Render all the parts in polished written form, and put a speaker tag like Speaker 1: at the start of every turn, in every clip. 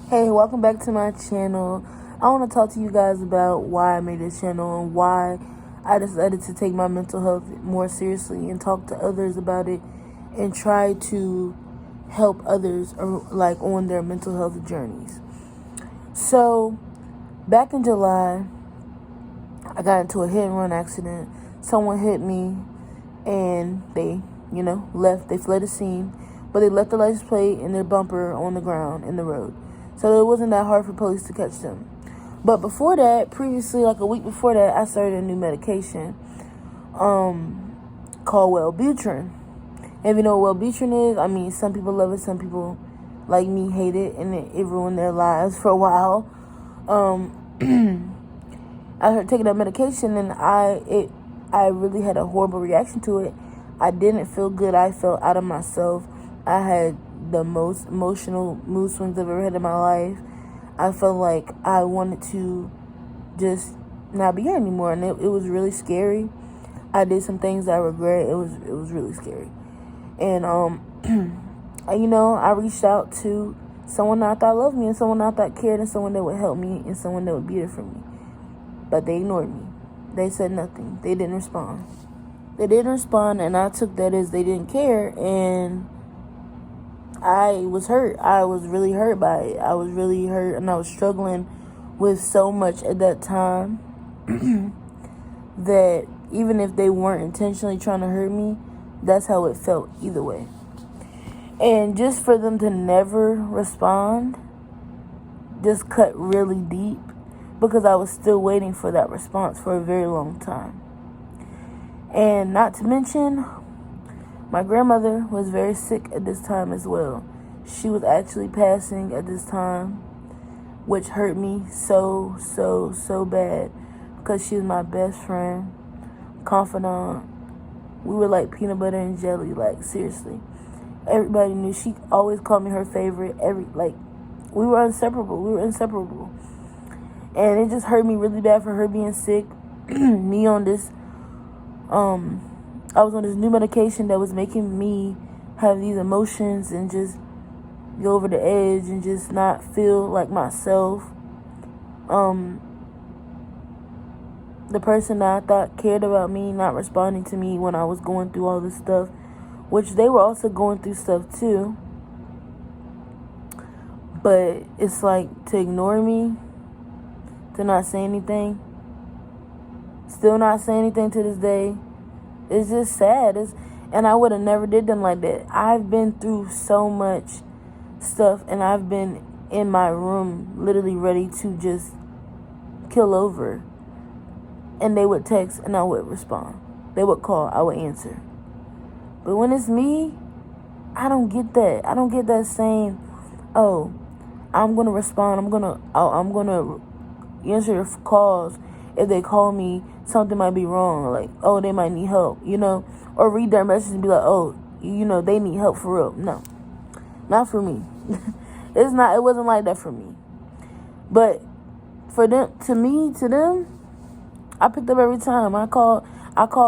Speaker 1: Hey, welcome back to my channel. I want to talk to you guys about why I made this channel and why I decided to take my mental health more seriously and talk to others about it and try to help others on their mental health journeys. So, back in July, I got into a hit and run accident. Someone hit me and they, left. They fled the scene, but they left the license plate and their bumper on the ground in the road. So it wasn't that hard for police to catch them. But before that, previously, like a week before that, I started a new medication called Wellbutrin. If you know what Wellbutrin is, I mean, some people love it, some people, like me, hate it, and it ruined their lives for a while. I started taking that medication, and I really had a horrible reaction to it. I didn't feel good. I felt out of myself. I had the most emotional mood swings I've ever had in my life. I felt like I wanted to just not be here anymore, and it was really scary. I did some things that I regret. It was really scary, and I reached out to someone that I thought loved me, and someone that I thought cared, and someone that would help me, and someone that would be there for me. But they ignored me. They said nothing. They didn't respond. And I took that as they didn't care, and I was hurt. I was really hurt by it. I was really hurt, and I was struggling with so much at that time that even if they weren't intentionally trying to hurt me, that's how it felt either way. And just for them to never respond just cut really deep, because I was still waiting for that response for a very long time. And not to mention, my grandmother was very sick at this time as well. She was actually passing at this time, which hurt me so bad, because she was my best friend, confidant. We were like peanut butter and jelly, like seriously. Everybody knew. She always called me her favorite. We were inseparable. And it just hurt me really bad for her being sick. Me on this, I was on this new medication that was making me have these emotions and just go over the edge and just not feel like myself. The person that I thought cared about me not responding to me when I was going through all this stuff, which they were also going through stuff too. But it's like, to ignore me, to not say anything, still not say anything to this day. It's just sad. And I would have never did them like that. I've been through so much stuff, and I've been in my room literally ready to just kill over. And they would text and I would respond. They would call, I would answer. But when it's me, I don't get that. I don't get that same, oh, I'm going to respond. I'm going to answer your calls. If they call me, something might be wrong. Like, oh, they might need help, Or read their message and be like, oh, they need help for real. No, not for me. It wasn't like that for me. But for them, to them, I picked up every time. I called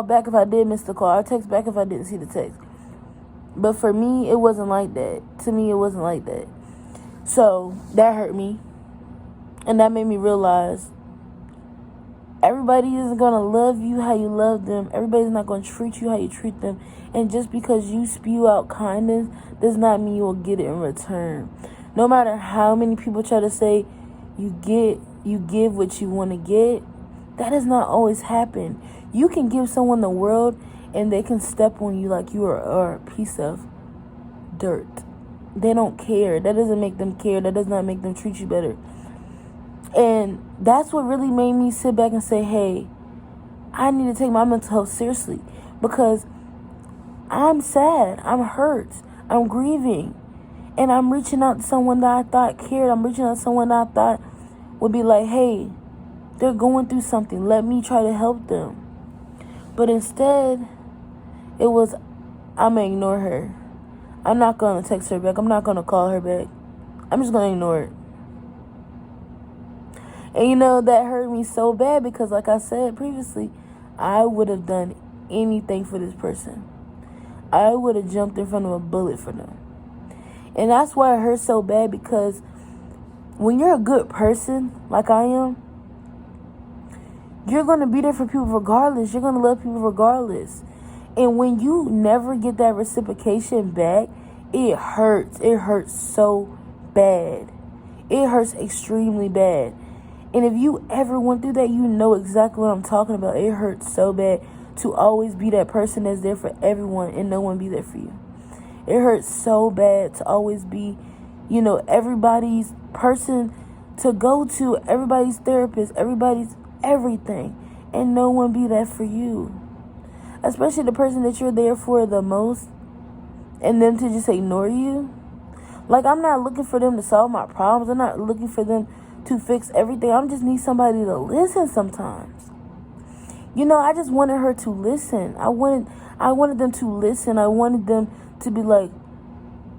Speaker 1: back if I did miss the call. I text back if I didn't see the text. But for me, it wasn't like that. To me, it wasn't like that. So that hurt me. And that made me realize everybody isn't going to love you how you love them. Everybody's not going to treat you how you treat them. And just because you spew out kindness does not mean you will get it in return. No matter how many people try to say you give what you want to get, that does not always happen. You can give someone the world and they can step on you like you are a piece of dirt. They don't care. That doesn't make them care. That does not make them treat you better. And that's what really made me sit back and say, hey, I need to take my mental health seriously, because I'm sad, I'm hurt, I'm grieving, and I'm reaching out to someone that I thought cared. I'm reaching out to someone that I thought would be like, hey, they're going through something. Let me try to help them. But instead, it was, I'm going to ignore her. I'm not going to text her back. I'm not going to call her back. I'm just going to ignore it. And that hurt me so bad, because like I said previously, I would have done anything for this person. I would have jumped in front of a bullet for them. And that's why it hurt so bad, because when you're a good person, like I am, you're going to be there for people regardless. You're going to love people regardless. And when you never get that reciprocation back, it hurts. It hurts so bad. It hurts extremely bad. And if you ever went through that, you know exactly what I'm talking about. It hurts so bad to always be that person that's there for everyone and no one be there for you. It hurts so bad to always be, everybody's person to go to, everybody's therapist, everybody's everything, and no one be there for you. Especially the person that you're there for the most, and them to just ignore you. Like, I'm not looking for them to solve my problems. I'm not looking for them to fix everything. I just need somebody to listen sometimes. I just wanted her to listen. I wanted them to listen. I wanted them to be like,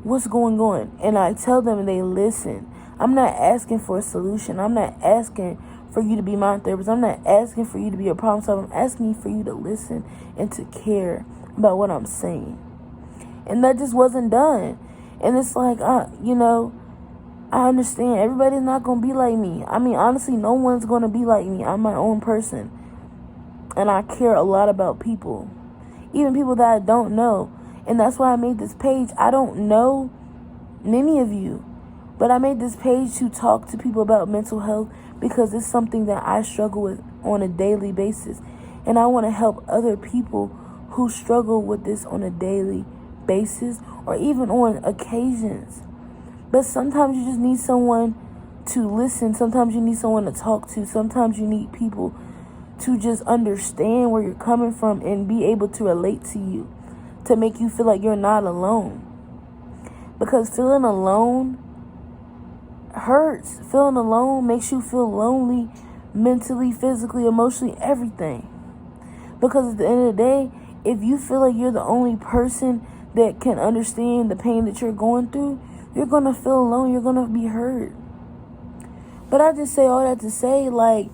Speaker 1: what's going on? And I tell them and they listen. I'm not asking for a solution. I'm not asking for you to be my therapist. I'm not asking for you to be a problem solver. I'm asking for you to listen and to care about what I'm saying. And that just wasn't done. And it's like, I understand. Everybody's not going to be like me. I mean, honestly, no one's going to be like me. I'm my own person. And I care a lot about people. Even people that I don't know. And that's why I made this page. I don't know many of you. But I made this page to talk to people about mental health because it's something that I struggle with on a daily basis. And I want to help other people who struggle with this on a daily basis or even on occasions. But sometimes you just need someone to listen. Sometimes you need someone to talk to. Sometimes you need people to just understand where you're coming from and be able to relate to you, to make you feel like you're not alone. Because feeling alone hurts. Feeling alone makes you feel lonely mentally, physically, emotionally, everything. Because at the end of the day, if you feel like you're the only person that can understand the pain that you're going through, you're going to feel alone. You're going to be hurt. But I just say all that to say, like,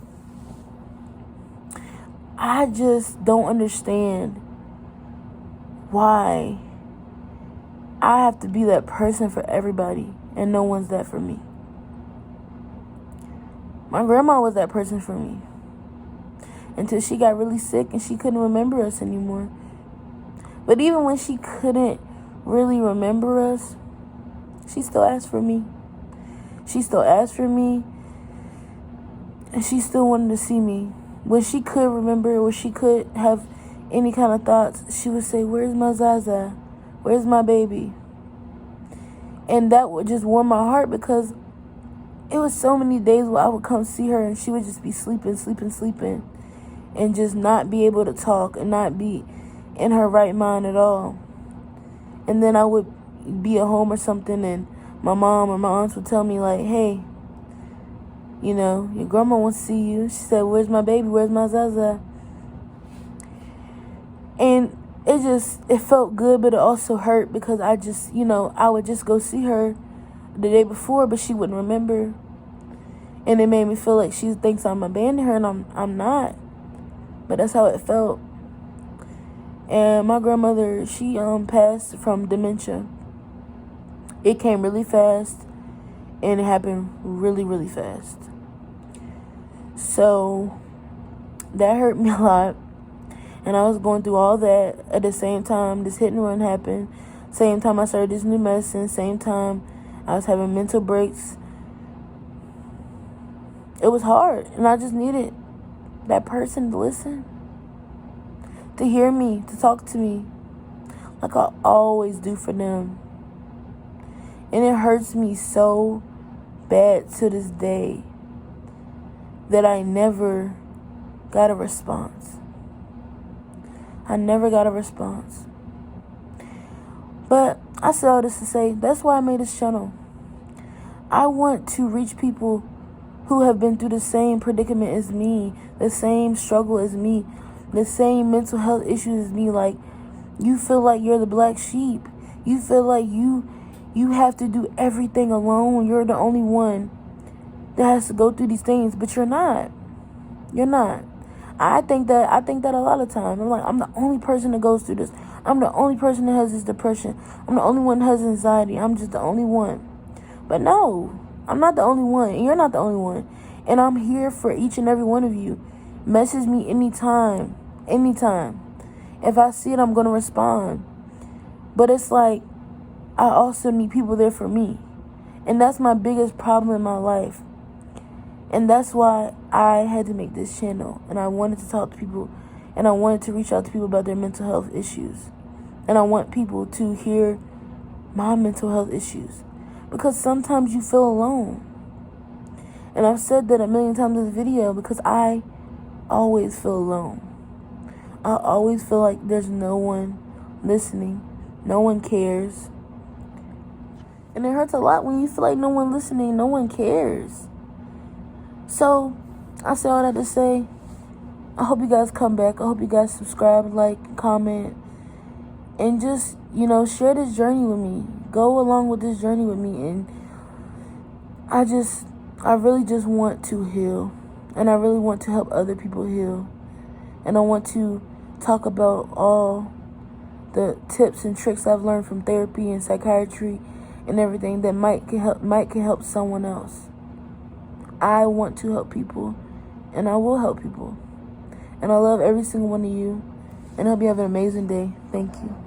Speaker 1: I just don't understand why I have to be that person for everybody and no one's that for me. My grandma was that person for me until she got really sick and she couldn't remember us anymore. But even when she couldn't really remember us, she still asked for me. She still asked for me, and she still wanted to see me. When she could remember, or she could have any kind of thoughts, she would say, "Where's my Zaza? Where's my baby?" And that would just warm my heart because it was so many days where I would come see her and she would just be sleeping, and just not be able to talk and not be in her right mind at all. And then I would be at home or something and my mom or my aunts would tell me like, "Hey, your grandma wants to see you." She said, "Where's my baby? Where's my Zaza?" And it felt good, but it also hurt because I just, I would just go see her the day before, but she wouldn't remember. And it made me feel like she thinks I'm abandoning her, and I'm not. But that's how it felt. And my grandmother, she passed from dementia. It came really fast, and it happened really, really fast. So that hurt me a lot. And I was going through all that at the same time this hit and run happened. Same time I started this new medicine. Same time I was having mental breaks. It was hard. And I just needed that person to listen. To hear me. To talk to me. Like I always do for them. And it hurts me so bad to this day that I never got a response. I never got a response. But I say all this to say, that's why I made this channel. I want to reach people who have been through the same predicament as me, the same struggle as me, the same mental health issues as me. Like, you feel like you're the black sheep. You feel like you have to do everything alone. You're the only one that has to go through these things, but you're not. You're not. I think that a lot of times. I'm like, I'm the only person that goes through this. I'm the only person that has this depression. I'm the only one that has anxiety. I'm just the only one. But no, I'm not the only one, and you're not the only one. And I'm here for each and every one of you. Message me anytime. Anytime. If I see it, I'm going to respond. But it's like, I also need people there for me. And that's my biggest problem in my life. And that's why I had to make this channel. And I wanted to talk to people. And I wanted to reach out to people about their mental health issues. And I want people to hear my mental health issues. Because sometimes you feel alone. And I've said that a million times in this video because I always feel alone. I always feel like there's no one listening. No one cares. And it hurts a lot when you feel like no one listening, no one cares. So, I say all that to say, I hope you guys come back. I hope you guys subscribe, like, comment, and just, share this journey with me. Go along with this journey with me. And I really just want to heal. And I really want to help other people heal. And I want to talk about all the tips and tricks I've learned from therapy and psychiatry and everything that might can help someone else. I want to help people, and I will help people. And I love every single one of you. And I hope you have an amazing day. Thank you.